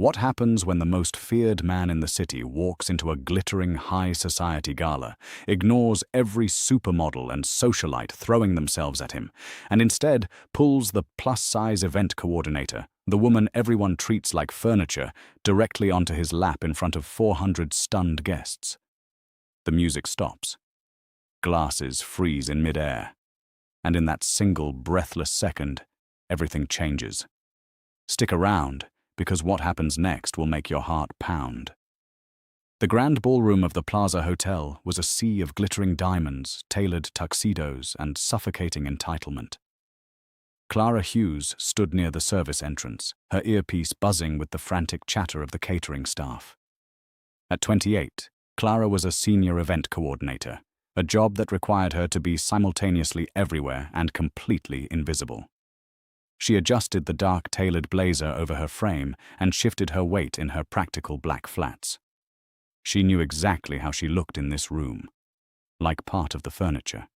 What happens when the most feared man in the city walks into a glittering high society gala, ignores every supermodel and socialite throwing themselves at him, and instead pulls the plus-size event coordinator, the woman everyone treats like furniture, directly onto his lap in front of 400 stunned guests? The music stops. Glasses freeze in midair. And in that single breathless second, everything changes. Stick around, because what happens next will make your heart pound. The grand ballroom of the Plaza Hotel was a sea of glittering diamonds, tailored tuxedos, and suffocating entitlement. Clara Hughes stood near the service entrance, her earpiece buzzing with the frantic chatter of the catering staff. At 28, Clara was a senior event coordinator, a job that required her to be simultaneously everywhere and completely invisible. She adjusted the dark tailored blazer over her frame and shifted her weight in her practical black flats. She knew exactly how she looked in this room, like part of the furniture.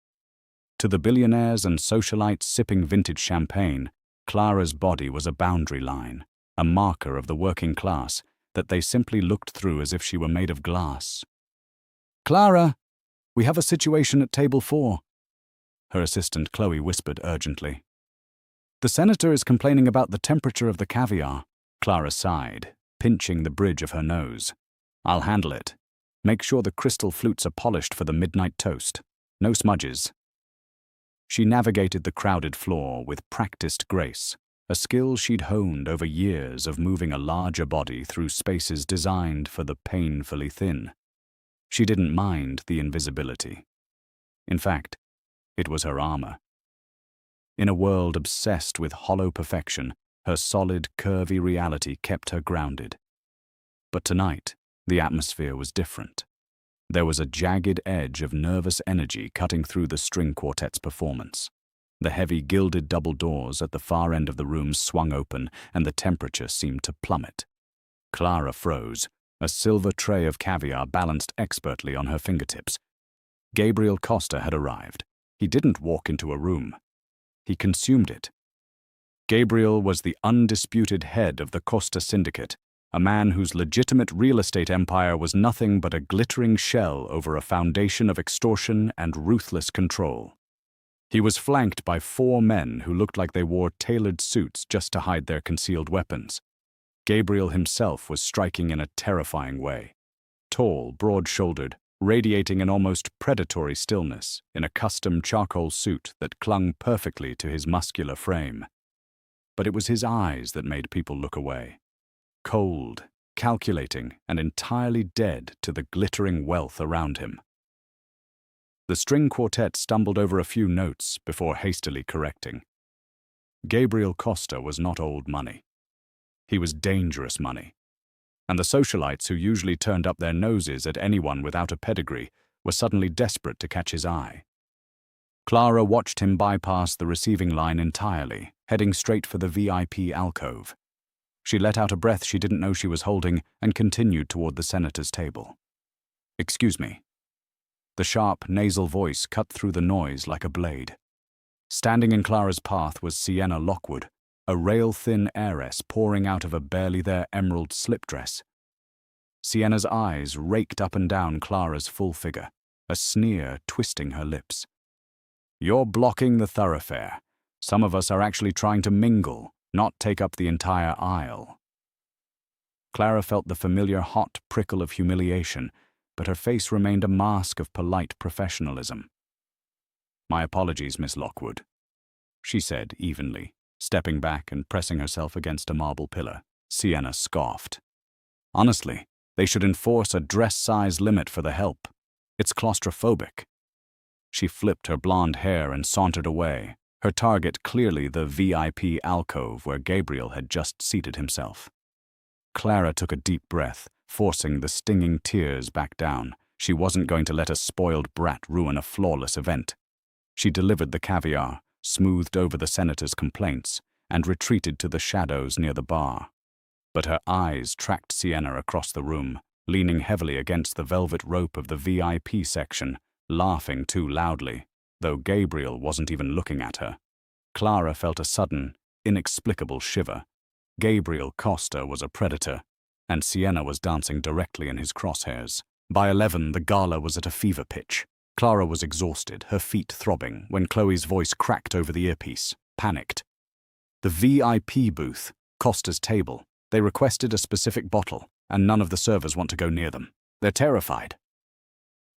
To the billionaires and socialites sipping vintage champagne, Clara's body was a boundary line, a marker of the working class that they simply looked through as if she were made of glass. "Clara, we have a situation at table 4. Her assistant Chloe whispered urgently. "The senator is complaining about the temperature of the caviar." Clara sighed, pinching the bridge of her nose. "I'll handle it. Make sure the crystal flutes are polished for the midnight toast. No smudges." She navigated the crowded floor with practiced grace, a skill she'd honed over years of moving a larger body through spaces designed for the painfully thin. She didn't mind the invisibility. In fact, it was her armor. In a world obsessed with hollow perfection, her solid, curvy reality kept her grounded. But tonight, the atmosphere was different. There was a jagged edge of nervous energy cutting through the string quartet's performance. The heavy gilded double doors at the far end of the room swung open, and the temperature seemed to plummet. Clara froze, a silver tray of caviar balanced expertly on her fingertips. Gabriel Costa had arrived. He didn't walk into a room. He consumed it. Gabriel was the undisputed head of the Costa Syndicate, a man whose legitimate real estate empire was nothing but a glittering shell over a foundation of extortion and ruthless control. He was flanked by 4 men who looked like they wore tailored suits just to hide their concealed weapons. Gabriel himself was striking in a terrifying way. Tall, broad-shouldered, radiating an almost predatory stillness in a custom charcoal suit that clung perfectly to his muscular frame. But it was his eyes that made people look away. Cold, calculating, and entirely dead to the glittering wealth around him. The string quartet stumbled over a few notes before hastily correcting. Gabriel Costa was not old money. He was dangerous money. And the socialites who usually turned up their noses at anyone without a pedigree were suddenly desperate to catch his eye. Clara watched him bypass the receiving line entirely, heading straight for the VIP alcove. She let out a breath she didn't know she was holding and continued toward the senator's table. "Excuse me." The sharp, nasal voice cut through the noise like a blade. Standing in Clara's path was Sienna Lockwood, a rail-thin heiress pouring out of a barely-there emerald slip dress. Sienna's eyes raked up and down Clara's full figure, a sneer twisting her lips. "You're blocking the thoroughfare. Some of us are actually trying to mingle, not take up the entire aisle." Clara felt the familiar hot prickle of humiliation, but her face remained a mask of polite professionalism. "My apologies, Miss Lockwood," she said evenly, stepping back and pressing herself against a marble pillar. Sienna scoffed. "Honestly, they should enforce a dress size limit for the help. It's claustrophobic." She flipped her blonde hair and sauntered away, her target clearly the VIP alcove where Gabriel had just seated himself. Clara took a deep breath, forcing the stinging tears back down. She wasn't going to let a spoiled brat ruin a flawless event. She delivered the caviar, smoothed over the senator's complaints, and retreated to the shadows near the bar. But her eyes tracked Sienna across the room, leaning heavily against the velvet rope of the VIP section, laughing too loudly, though Gabriel wasn't even looking at her. Clara felt a sudden, inexplicable shiver. Gabriel Costa was a predator, and Sienna was dancing directly in his crosshairs. By 11, the gala was at a fever pitch. Clara was exhausted, her feet throbbing, when Chloe's voice cracked over the earpiece, panicked. The VIP booth, Costa's table. They requested a specific bottle, and none of the servers want to go near them. They're terrified.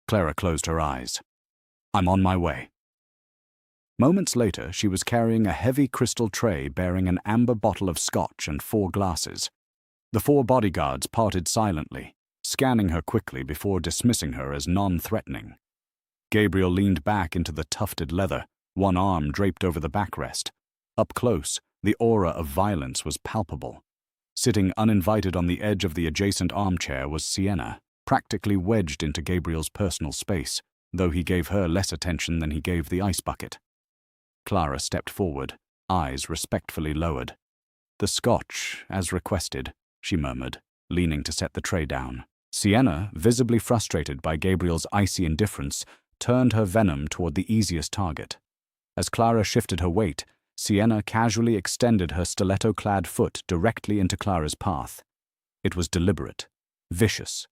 Clara closed her eyes. I'm on my way. Moments later, she was carrying a heavy crystal tray bearing an amber bottle of scotch and 4 glasses. The 4 bodyguards parted silently, scanning her quickly before dismissing her as non-threatening. Gabriel leaned back into the tufted leather, one arm draped over the backrest. Up close, the aura of violence was palpable. Sitting uninvited on the edge of the adjacent armchair was Sienna, practically wedged into Gabriel's personal space, though he gave her less attention than he gave the ice bucket. Clara stepped forward, eyes respectfully lowered. The scotch, as requested, she murmured, leaning to set the tray down. Sienna, visibly frustrated by Gabriel's icy indifference, turned her venom toward the easiest target. As Clara shifted her weight, Sienna casually extended her stiletto-clad foot directly into Clara's path. It was deliberate, vicious.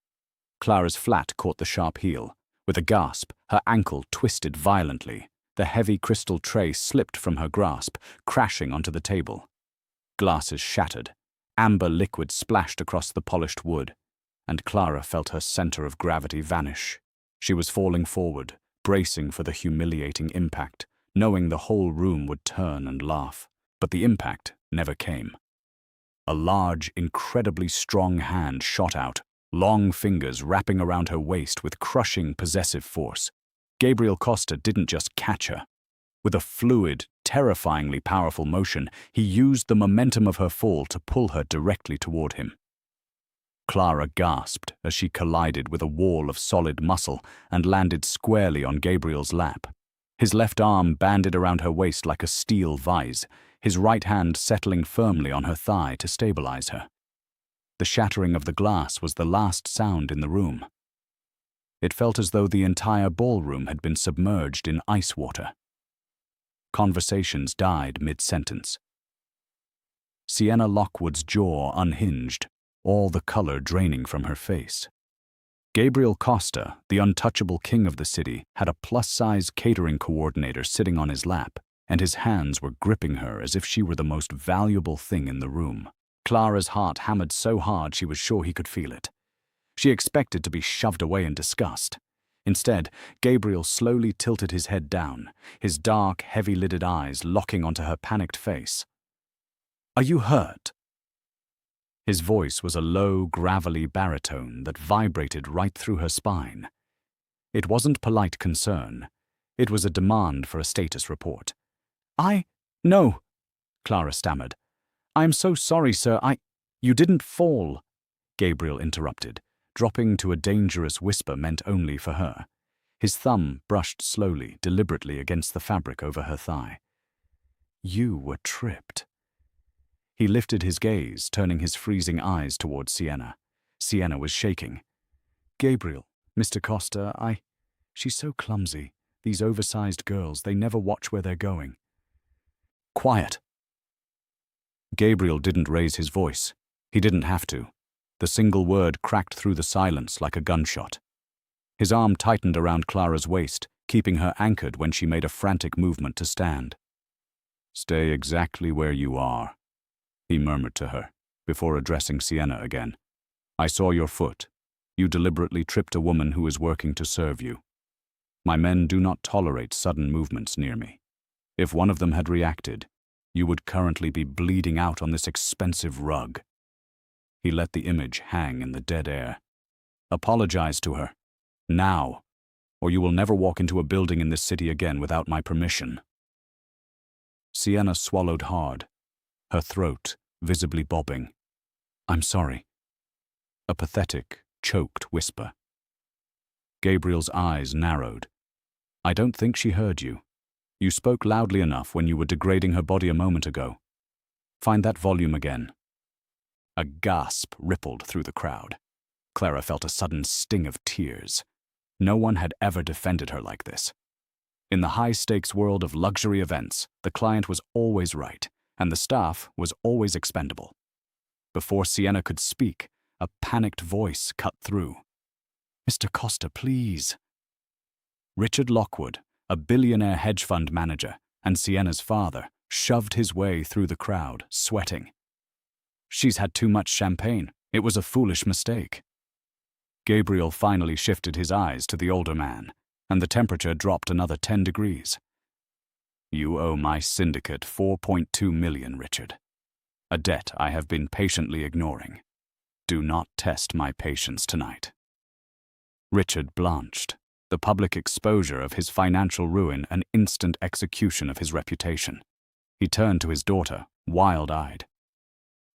Clara's flat caught the sharp heel. With a gasp, her ankle twisted violently. The heavy crystal tray slipped from her grasp, crashing onto the table. Glasses shattered. Amber liquid splashed across the polished wood, and Clara felt her center of gravity vanish. She was falling forward, bracing for the humiliating impact, knowing the whole room would turn and laugh. But the impact never came. A large, incredibly strong hand shot out, long fingers wrapping around her waist with crushing, possessive force. Gabriel Costa didn't just catch her. With a fluid, terrifyingly powerful motion, he used the momentum of her fall to pull her directly toward him. Clara gasped as she collided with a wall of solid muscle and landed squarely on Gabriel's lap. His left arm banded around her waist like a steel vise, his right hand settling firmly on her thigh to stabilize her. The shattering of the glass was the last sound in the room. It felt as though the entire ballroom had been submerged in ice water. Conversations died mid-sentence. Sienna Lockwood's jaw unhinged, all the color draining from her face. Gabriel Costa, the untouchable king of the city, had a plus-size catering coordinator sitting on his lap, and his hands were gripping her as if she were the most valuable thing in the room. Clara's heart hammered so hard she was sure he could feel it. She expected to be shoved away in disgust. Instead, Gabriel slowly tilted his head down, his dark, heavy-lidded eyes locking onto her panicked face. "Are you hurt?" His voice was a low, gravelly baritone that vibrated right through her spine. It wasn't polite concern. It was a demand for a status report. No," Clara stammered. "I'm so sorry, sir. You didn't fall," Gabriel interrupted, dropping to a dangerous whisper meant only for her. His thumb brushed slowly, deliberately against the fabric over her thigh. "You were tripped." He lifted his gaze, turning his freezing eyes towards Sienna. Sienna was shaking. "Gabriel, Mr. Costa, She's so clumsy. These oversized girls, they never watch where they're going." "Quiet." Gabriel didn't raise his voice. He didn't have to. The single word cracked through the silence like a gunshot. His arm tightened around Clara's waist, keeping her anchored when she made a frantic movement to stand. "Stay exactly where you are," he murmured to her, before addressing Sienna again. "I saw your foot. You deliberately tripped a woman who is working to serve you. My men do not tolerate sudden movements near me. If one of them had reacted, you would currently be bleeding out on this expensive rug." He let the image hang in the dead air. "Apologize to her. Now, or you will never walk into a building in this city again without my permission." Sienna swallowed hard, her throat visibly bobbing. "I'm sorry." A pathetic, choked whisper. Gabriel's eyes narrowed. "I don't think she heard you. You spoke loudly enough when you were degrading her body a moment ago. Find that volume again." A gasp rippled through the crowd. Clara felt a sudden sting of tears. No one had ever defended her like this. In the high-stakes world of luxury events, the client was always right, and the staff was always expendable. Before Sienna could speak, a panicked voice cut through. "Mr. Costa, please." Richard Lockwood, a billionaire hedge fund manager and Sienna's father, shoved his way through the crowd, sweating. "She's had too much champagne. It was a foolish mistake." Gabriel finally shifted his eyes to the older man, and the temperature dropped another 10 degrees. "You owe my syndicate 4.2 million, Richard. A debt I have been patiently ignoring. Do not test my patience tonight." Richard blanched, the public exposure of his financial ruin an instant execution of his reputation. He turned to his daughter, wild-eyed.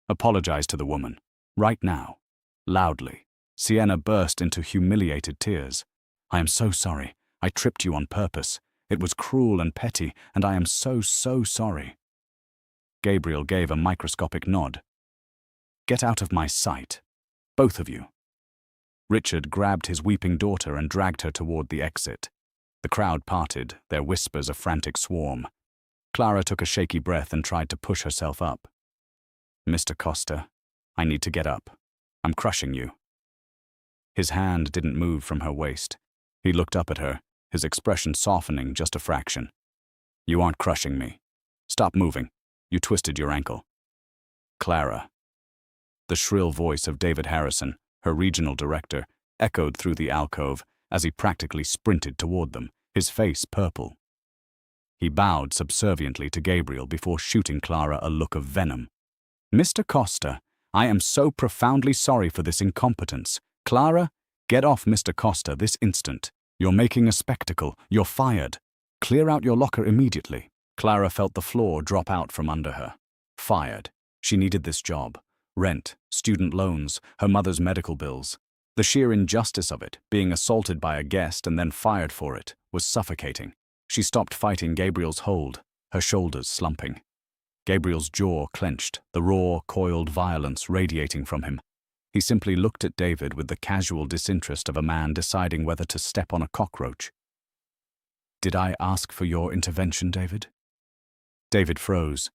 "Apologize to the woman, right now." Loudly, Sienna burst into humiliated tears. "I am so sorry. I tripped you on purpose. It was cruel and petty, and I am so sorry." Gabriel gave a microscopic nod. "Get out of my sight, both of you." Richard grabbed his weeping daughter and dragged her toward the exit. The crowd parted, their whispers a frantic swarm. Clara took a shaky breath and tried to push herself up. "Mr. Costa, I need to get up. I'm crushing you." His hand didn't move from her waist. He looked up at her, his expression softening just a fraction. "You aren't crushing me. Stop moving. You twisted your ankle." "Clara." The shrill voice of David Harrison, her regional director, echoed through the alcove as he practically sprinted toward them, his face purple. He bowed subserviently to Gabriel before shooting Clara a look of venom. "Mr. Costa, I am so profoundly sorry for this incompetence. Clara, get off Mr. Costa this instant. You're making a spectacle. You're fired. Clear out your locker immediately." Clara felt the floor drop out from under her. Fired. She needed this job. Rent, student loans, her mother's medical bills. The sheer injustice of it, being assaulted by a guest and then fired for it, was suffocating. She stopped fighting Gabriel's hold, her shoulders slumping. Gabriel's jaw clenched, the raw, coiled violence radiating from him. He simply looked at David with the casual disinterest of a man deciding whether to step on a cockroach. "Did I ask for your intervention, David?" David froze.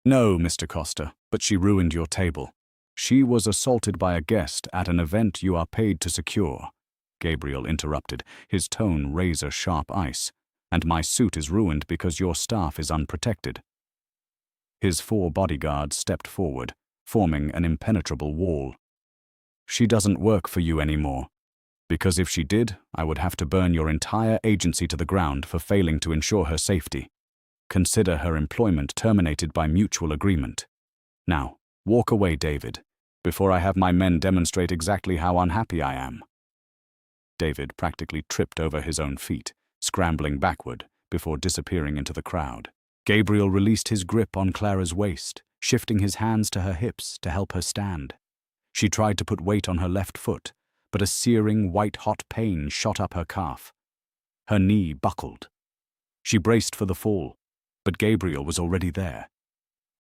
No, Mr. Costa, but she ruined your table. She was assaulted by a guest at an event you are paid to secure," Gabriel interrupted, his tone razor-sharp ice. "And my suit is ruined because your staff is unprotected." His 4 bodyguards stepped forward, forming an impenetrable wall. "She doesn't work for you anymore. Because if she did, I would have to burn your entire agency to the ground for failing to ensure her safety. Consider her employment terminated by mutual agreement. Now, walk away, David, before I have my men demonstrate exactly how unhappy I am." David practically tripped over his own feet, scrambling backward before disappearing into the crowd. Gabriel released his grip on Clara's waist, shifting his hands to her hips to help her stand. She tried to put weight on her left foot, but a searing, white-hot pain shot up her calf. Her knee buckled. She braced for the fall, but Gabriel was already there.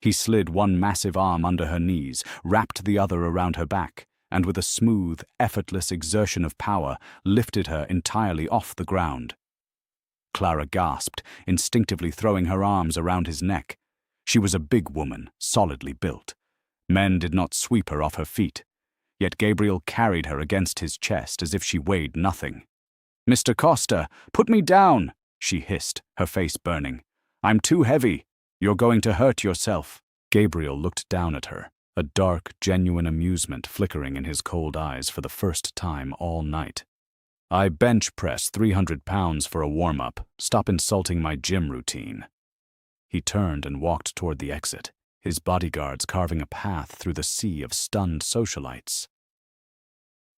He slid one massive arm under her knees, wrapped the other around her back, and with a smooth, effortless exertion of power, lifted her entirely off the ground. Clara gasped, instinctively throwing her arms around his neck. She was a big woman, solidly built. Men did not sweep her off her feet, yet Gabriel carried her against his chest as if she weighed nothing. "Mr. Costa, put me down," she hissed, her face burning. "I'm too heavy. You're going to hurt yourself." Gabriel looked down at her, a dark, genuine amusement flickering in his cold eyes for the first time all night. "I bench press 300 pounds for a warm-up. Stop insulting my gym routine." He turned and walked toward the exit, his bodyguards carving a path through the sea of stunned socialites.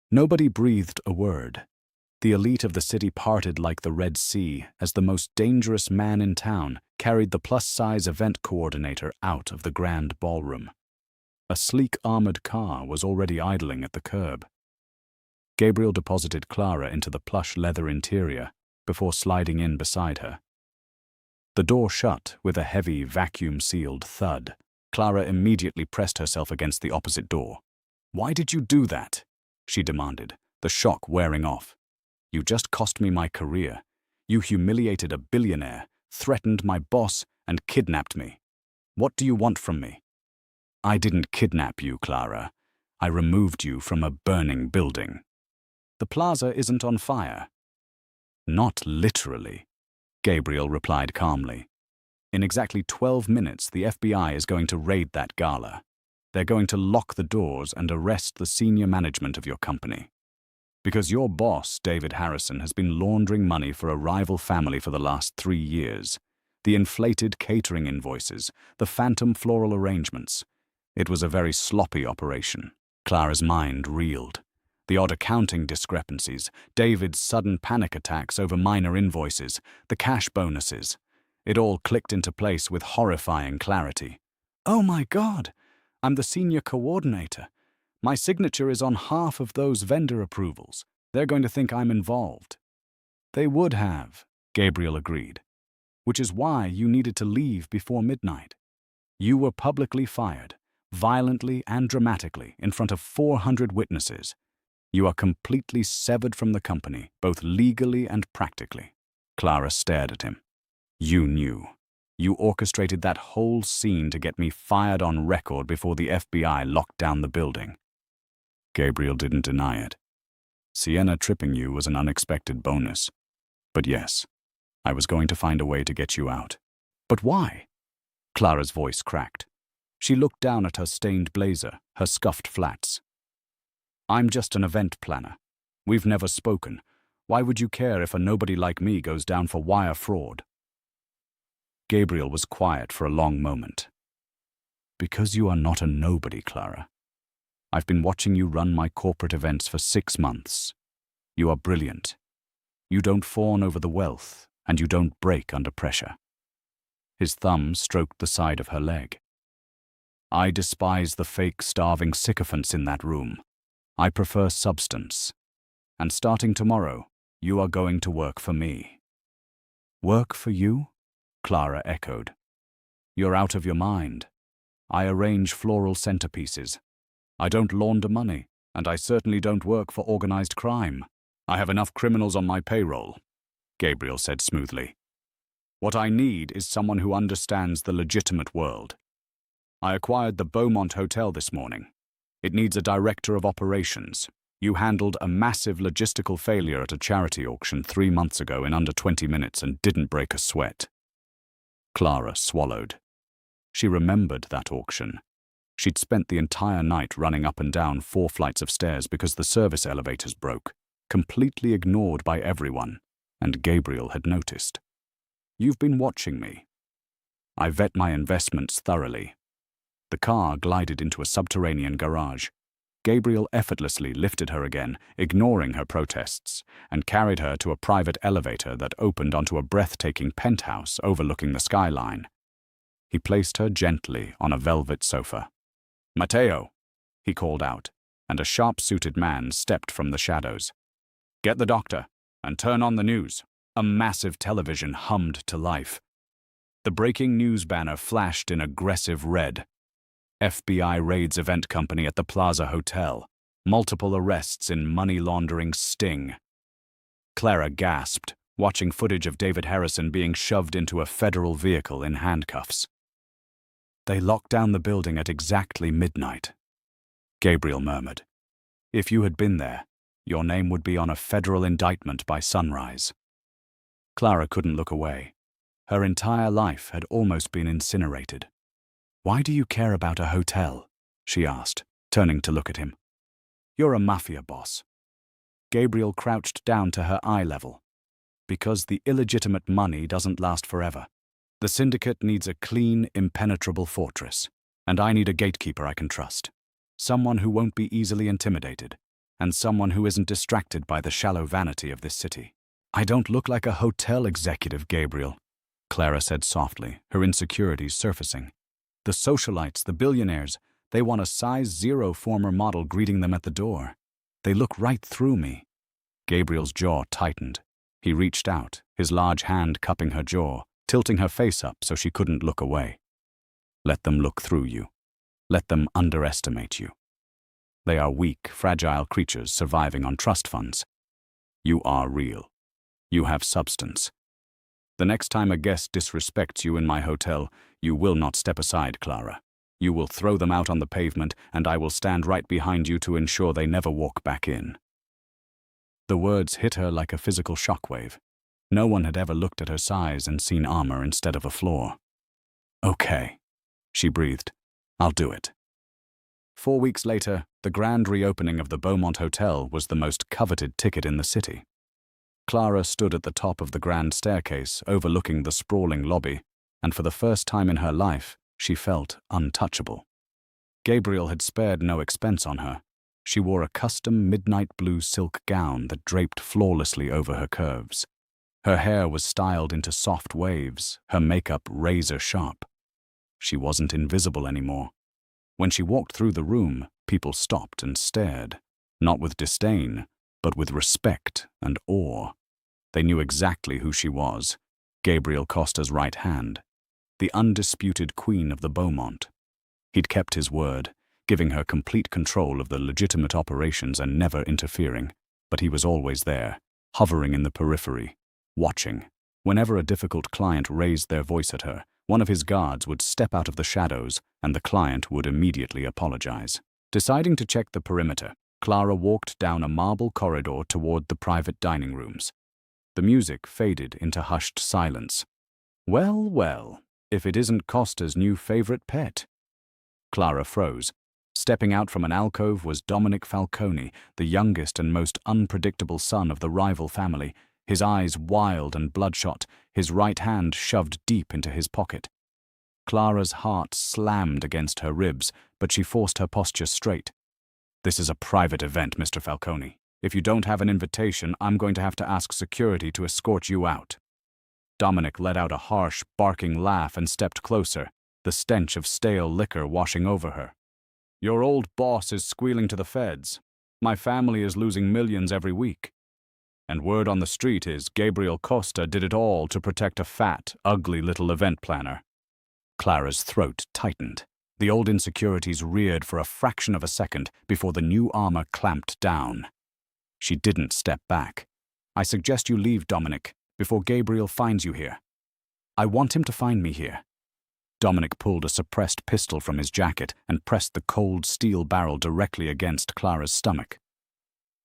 Nobody breathed a word. The elite of the city parted like the Red Sea as the most dangerous man in town carried the plus-size event coordinator out of the grand ballroom. A sleek armored car was already idling at the curb. Gabriel deposited Clara into the plush leather interior before sliding in beside her. The door shut with a heavy, vacuum-sealed thud. Clara immediately pressed herself against the opposite door. "Why did you do that?" she demanded, the shock wearing off. "You just cost me my career. You humiliated a billionaire, threatened my boss, and kidnapped me. What do you want from me?" "I didn't kidnap you, Clara. I removed you from a burning building. The plaza isn't on fire. Not literally, Gabriel replied calmly. In exactly 12 minutes, the FBI is going to raid that gala. They're going to lock the doors and arrest the senior management of your company. Because your boss, David Harrison, has been laundering money for a rival family for the last 3 years. The inflated catering invoices, the phantom floral arrangements. It was a very sloppy operation. Clara's mind reeled. The odd accounting discrepancies, David's sudden panic attacks over minor invoices, the cash bonuses. It all clicked into place with horrifying clarity. Oh my God! I'm the senior coordinator. My signature is on half of those vendor approvals. They're going to think I'm involved. They would have, Gabriel agreed. Which is why you needed to leave before midnight. You were publicly fired, violently and dramatically, in front of 400 witnesses. You are completely severed from the company, both legally and practically. Clara stared at him. You knew. You orchestrated that whole scene to get me fired on record before the FBI locked down the building. Gabriel didn't deny it. Sienna tripping you was an unexpected bonus. But yes, I was going to find a way to get you out. But why? Clara's voice cracked. She looked down at her stained blazer, her scuffed flats. I'm just an event planner. We've never spoken. Why would you care if a nobody like me goes down for wire fraud? Gabriel was quiet for a long moment. Because you are not a nobody, Clara. I've been watching you run my corporate events for 6 months. You are brilliant. You don't fawn over the wealth, and you don't break under pressure. His thumb stroked the side of her leg. I despise the fake, starving sycophants in that room. I prefer substance. And starting tomorrow, you are going to work for me. Work for you? Clara echoed. You're out of your mind. I arrange floral centerpieces. I don't launder money, and I certainly don't work for organized crime. I have enough criminals on my payroll, Gabriel said smoothly. What I need is someone who understands the legitimate world. I acquired the Beaumont Hotel this morning. It needs a director of operations. You handled a massive logistical failure at a charity auction 3 months ago in under 20 minutes and didn't break a sweat. Clara swallowed. She remembered that auction. She'd spent the entire night running up and down 4 flights of stairs because the service elevators broke, completely ignored by everyone, and Gabriel had noticed. You've been watching me. I vet my investments thoroughly. The car glided into a subterranean garage. Gabriel effortlessly lifted her again, ignoring her protests, and carried her to a private elevator that opened onto a breathtaking penthouse overlooking the skyline. He placed her gently on a velvet sofa. Matteo, he called out, and a sharp-suited man stepped from the shadows. Get the doctor, and turn on the news. A massive television hummed to life. The breaking news banner flashed in aggressive red. FBI raids event company at the Plaza Hotel. Multiple arrests in money laundering sting. Clara gasped, watching footage of David Harrison being shoved into a federal vehicle in handcuffs. They locked down the building at exactly midnight. Gabriel murmured. If you had been there, your name would be on a federal indictment by sunrise. Clara couldn't look away. Her entire life had almost been incinerated. Why do you care about a hotel? She asked, turning to look at him. You're a Mafia boss. Gabriel crouched down to her eye level. Because the illegitimate money doesn't last forever. The syndicate needs a clean, impenetrable fortress, and I need a gatekeeper I can trust. Someone who won't be easily intimidated, and someone who isn't distracted by the shallow vanity of this city. I don't look like a hotel executive, Gabriel, Clara said softly, her insecurities surfacing. The socialites, the billionaires, they want a size 0 former model greeting them at the door. They look right through me. Gabriel's jaw tightened. He reached out, his large hand cupping her jaw, tilting her face up so she couldn't look away. Let them look through you. Let them underestimate you. They are weak, fragile creatures surviving on trust funds. You are real. You have substance. The next time a guest disrespects you in my hotel, you will not step aside, Clara. You will throw them out on the pavement, and I will stand right behind you to ensure they never walk back in." The words hit her like a physical shockwave. No one had ever looked at her size and seen armor instead of a flaw. "Okay," she breathed. "I'll do it." 4 weeks later, the grand reopening of the Beaumont Hotel was the most coveted ticket in the city. Clara stood at the top of the grand staircase overlooking the sprawling lobby, and for the first time in her life, she felt untouchable. Gabriel had spared no expense on her. She wore a custom midnight blue silk gown that draped flawlessly over her curves. Her hair was styled into soft waves, her makeup razor sharp. She wasn't invisible anymore. When she walked through the room, people stopped and stared, not with disdain, but with respect and awe. They knew exactly who she was, Gabriel Costa's right hand, the undisputed queen of the Beaumont. He'd kept his word, giving her complete control of the legitimate operations and never interfering, but he was always there, hovering in the periphery, watching. Whenever a difficult client raised their voice at her, one of his guards would step out of the shadows and the client would immediately apologize. Deciding to check the perimeter, Clara walked down a marble corridor toward the private dining rooms. The music faded into hushed silence. Well, well, if it isn't Costa's new favorite pet. Clara froze. Stepping out from an alcove was Dominic Falcone, the youngest and most unpredictable son of the rival family, his eyes wild and bloodshot, his right hand shoved deep into his pocket. Clara's heart slammed against her ribs, but she forced her posture straight. "This is a private event, Mr. Falcone. If you don't have an invitation, I'm going to have to ask security to escort you out." Dominic let out a harsh, barking laugh and stepped closer, the stench of stale liquor washing over her. "Your old boss is squealing to the feds. My family is losing millions every week. And word on the street is Gabriel Costa did it all to protect a fat, ugly little event planner." Clara's throat tightened. The old insecurities reared for a fraction of a second before the new armor clamped down. She didn't step back. "I suggest you leave, Dominic, before Gabriel finds you here." "I want him to find me here." Dominic pulled a suppressed pistol from his jacket and pressed the cold steel barrel directly against Clara's stomach.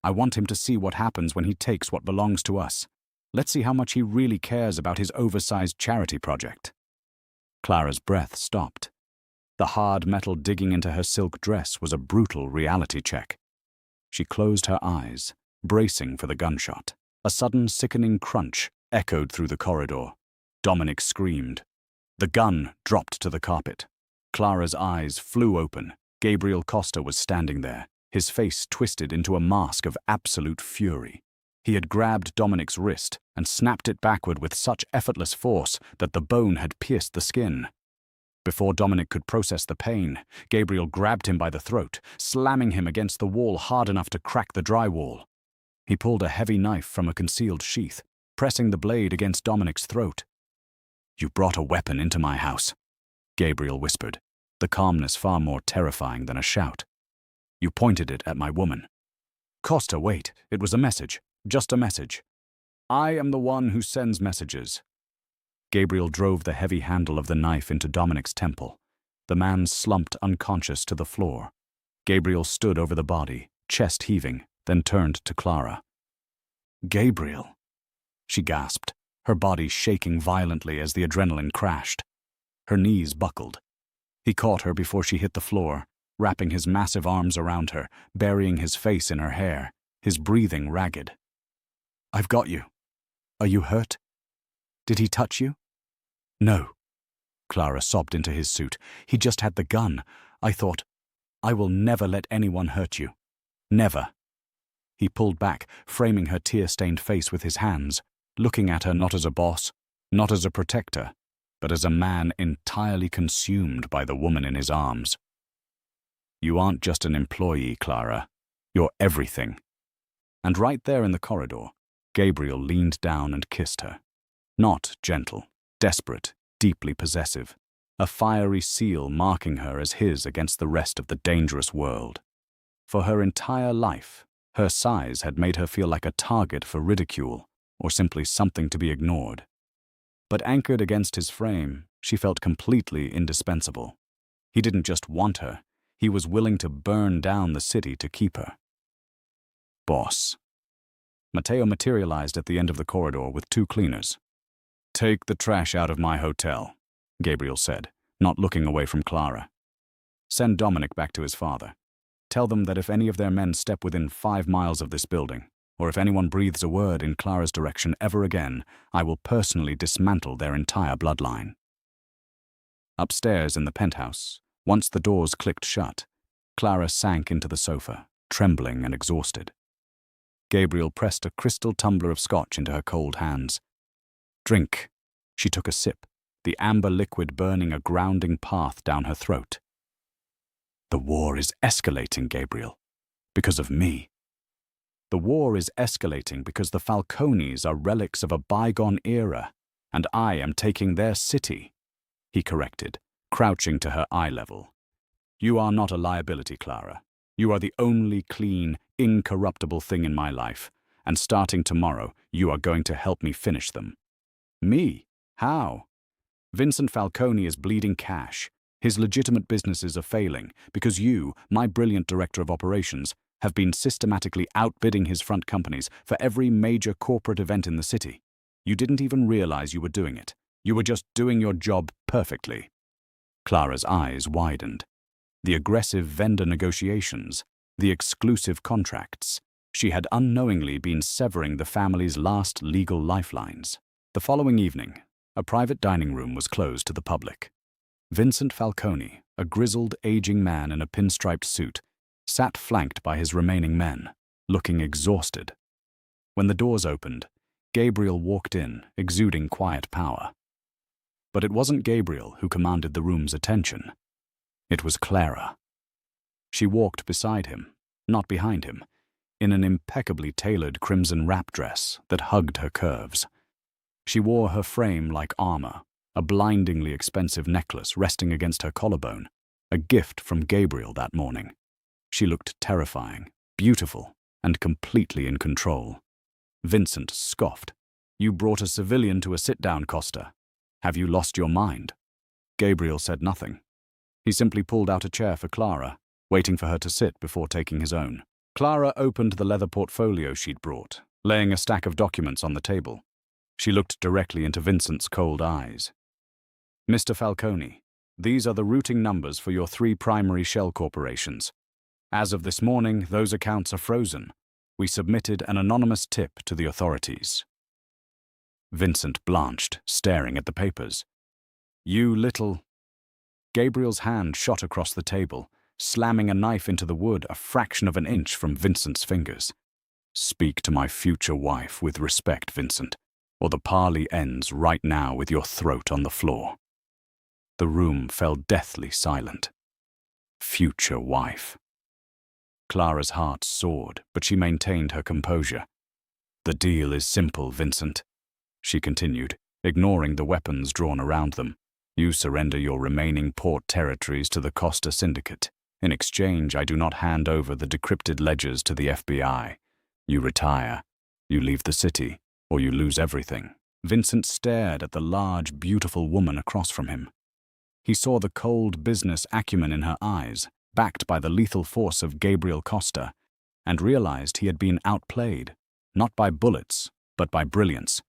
"I want him to see what happens when he takes what belongs to us. Let's see how much he really cares about his oversized charity project." Clara's breath stopped. The hard metal digging into her silk dress was a brutal reality check. She closed her eyes, bracing for the gunshot. A sudden sickening crunch echoed through the corridor. Dominic screamed. The gun dropped to the carpet. Clara's eyes flew open. Gabriel Costa was standing there, his face twisted into a mask of absolute fury. He had grabbed Dominic's wrist and snapped it backward with such effortless force that the bone had pierced the skin. Before Dominic could process the pain, Gabriel grabbed him by the throat, slamming him against the wall hard enough to crack the drywall. He pulled a heavy knife from a concealed sheath, pressing the blade against Dominic's throat. "You brought a weapon into my house," Gabriel whispered, the calmness far more terrifying than a shout. "You pointed it at my woman." "Costa, wait. It was a message. Just a message." "I am the one who sends messages." Gabriel drove the heavy handle of the knife into Dominic's temple. The man slumped unconscious to the floor. Gabriel stood over the body, chest heaving, then turned to Clara. "Gabriel," she gasped, her body shaking violently as the adrenaline crashed. Her knees buckled. He caught her before she hit the floor, wrapping his massive arms around her, burying his face in her hair, his breathing ragged. "I've got you. Are you hurt? Did he touch you?" "No." Clara sobbed into his suit. "He just had the gun. I thought, I will never let anyone hurt you. Never." He pulled back, framing her tear-stained face with his hands, looking at her not as a boss, not as a protector, but as a man entirely consumed by the woman in his arms. "You aren't just an employee, Clara. You're everything." And right there in the corridor, Gabriel leaned down and kissed her. Not gentle, desperate, deeply possessive, a fiery seal marking her as his against the rest of the dangerous world. For her entire life, her size had made her feel like a target for ridicule, or simply something to be ignored. But anchored against his frame, she felt completely indispensable. He didn't just want her, he was willing to burn down the city to keep her. Boss. Mateo materialized at the end of the corridor with 2 cleaners. "Take the trash out of my hotel," Gabriel said, not looking away from Clara. "Send Dominic back to his father. Tell them that if any of their men step within 5 miles of this building, or if anyone breathes a word in Clara's direction ever again, I will personally dismantle their entire bloodline." Upstairs in the penthouse, once the doors clicked shut, Clara sank into the sofa, trembling and exhausted. Gabriel pressed a crystal tumbler of scotch into her cold hands. "Drink." She took a sip, the amber liquid burning a grounding path down her throat. "The war is escalating, Gabriel. Because of me. The war is escalating because the Falcones are relics of a bygone era, and I am taking their city," he corrected, crouching to her eye level. "You are not a liability, Clara. You are the only clean, incorruptible thing in my life, and starting tomorrow, you are going to help me finish them." "Me? How?" "Vincent Falcone is bleeding cash. His legitimate businesses are failing because you, my brilliant director of operations, have been systematically outbidding his front companies for every major corporate event in the city. You didn't even realize you were doing it. You were just doing your job perfectly." Clara's eyes widened. The aggressive vendor negotiations, the exclusive contracts. She had unknowingly been severing the family's last legal lifelines. The following evening, a private dining room was closed to the public. Vincent Falcone, a grizzled, aging man in a pinstriped suit, sat flanked by his remaining men, looking exhausted. When the doors opened, Gabriel walked in, exuding quiet power. But it wasn't Gabriel who commanded the room's attention. It was Clara. She walked beside him, not behind him, in an impeccably tailored crimson wrap dress that hugged her curves. She wore her frame like armor, a blindingly expensive necklace resting against her collarbone, a gift from Gabriel that morning. She looked terrifying, beautiful, and completely in control. Vincent scoffed. "You brought a civilian to a sit-down, Costa. Have you lost your mind?" Gabriel said nothing. He simply pulled out a chair for Clara, waiting for her to sit before taking his own. Clara opened the leather portfolio she'd brought, laying a stack of documents on the table. She looked directly into Vincent's cold eyes. "Mr. Falcone, these are the routing numbers for your 3 primary shell corporations. As of this morning, those accounts are frozen. We submitted an anonymous tip to the authorities." Vincent blanched, staring at the papers. "You little—" Gabriel's hand shot across the table, slamming a knife into the wood a fraction of an inch from Vincent's fingers. "Speak to my future wife with respect, Vincent, or the parley ends right now with your throat on the floor." The room fell deathly silent. Future wife. Clara's heart soared, but she maintained her composure. "The deal is simple, Vincent," she continued, ignoring the weapons drawn around them. "You surrender your remaining port territories to the Costa Syndicate. In exchange, I do not hand over the decrypted ledgers to the FBI. You retire, you leave the city, or you lose everything." Vincent stared at the large, beautiful woman across from him. He saw the cold business acumen in her eyes, backed by the lethal force of Gabriel Costa, and realized he had been outplayed, not by bullets, but by brilliance.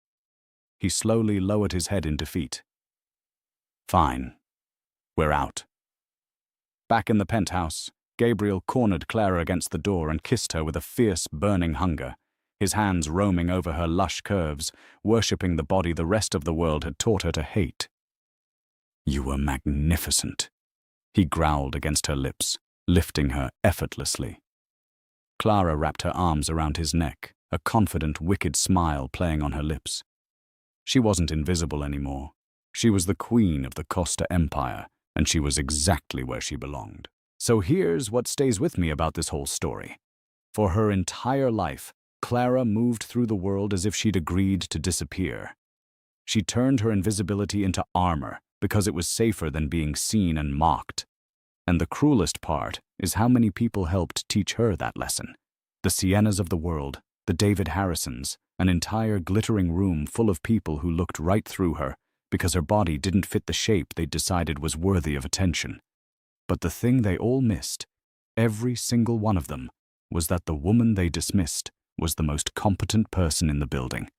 He slowly lowered his head in defeat. "Fine. We're out." Back in the penthouse, Gabriel cornered Clara against the door and kissed her with a fierce, burning hunger, his hands roaming over her lush curves, worshipping the body the rest of the world had taught her to hate. "You were magnificent," he growled against her lips, lifting her effortlessly. Clara wrapped her arms around his neck, a confident, wicked smile playing on her lips. She wasn't invisible anymore. She was the queen of the Costa Empire, and she was exactly where she belonged. So here's what stays with me about this whole story. For her entire life, Clara moved through the world as if she'd agreed to disappear. She turned her invisibility into armor because it was safer than being seen and mocked. And the cruelest part is how many people helped teach her that lesson. The Siennas of the world, the David Harrisons, an entire glittering room full of people who looked right through her because her body didn't fit the shape they'd decided was worthy of attention. But the thing they all missed, every single one of them, was that the woman they dismissed was the most competent person in the building.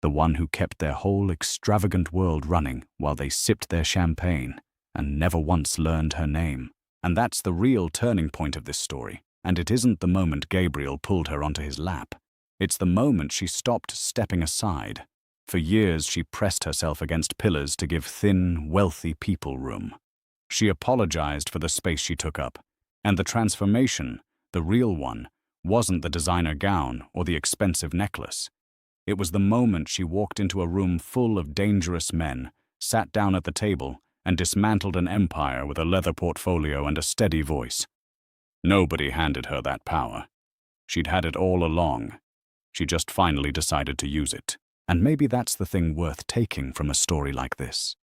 The one who kept their whole extravagant world running while they sipped their champagne and never once learned her name. And that's the real turning point of this story. And it isn't the moment Gabriel pulled her onto his lap. It's the moment she stopped stepping aside. For years, she pressed herself against pillars to give thin, wealthy people room. She apologized for the space she took up. And the transformation, the real one, wasn't the designer gown or the expensive necklace. It was the moment she walked into a room full of dangerous men, sat down at the table, and dismantled an empire with a leather portfolio and a steady voice. Nobody handed her that power. She'd had it all along. She just finally decided to use it. And maybe that's the thing worth taking from a story like this.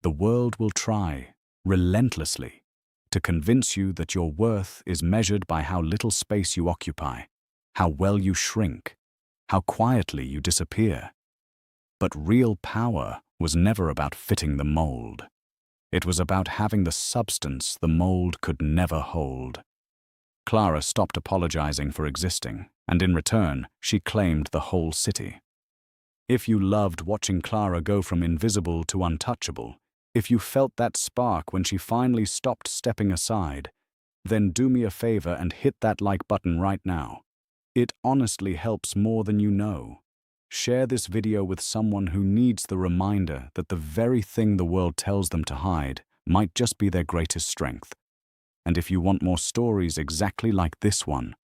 The world will try, relentlessly, to convince you that your worth is measured by how little space you occupy, how well you shrink, how quietly you disappear. But real power was never about fitting the mold. It was about having the substance the mold could never hold. Clara stopped apologizing for existing, and in return, she claimed the whole city. If you loved watching Clara go from invisible to untouchable, if you felt that spark when she finally stopped stepping aside, then do me a favor and hit that like button right now. It honestly helps more than you know. Share this video with someone who needs the reminder that the very thing the world tells them to hide might just be their greatest strength. And if you want more stories exactly like this one,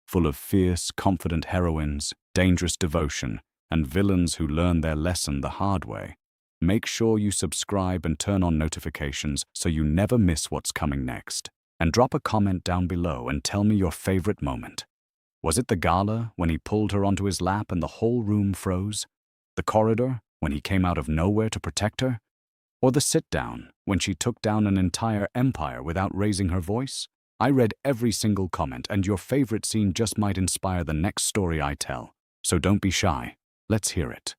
full of fierce, confident heroines, dangerous devotion, and villains who learn their lesson the hard way, make sure you subscribe and turn on notifications so you never miss what's coming next. And drop a comment down below and tell me your favorite moment. Was it the gala when he pulled her onto his lap and the whole room froze? The corridor when he came out of nowhere to protect her? Or the sit-down when she took down an entire empire without raising her voice? I read every single comment, and your favorite scene just might inspire the next story I tell. So don't be shy. Let's hear it.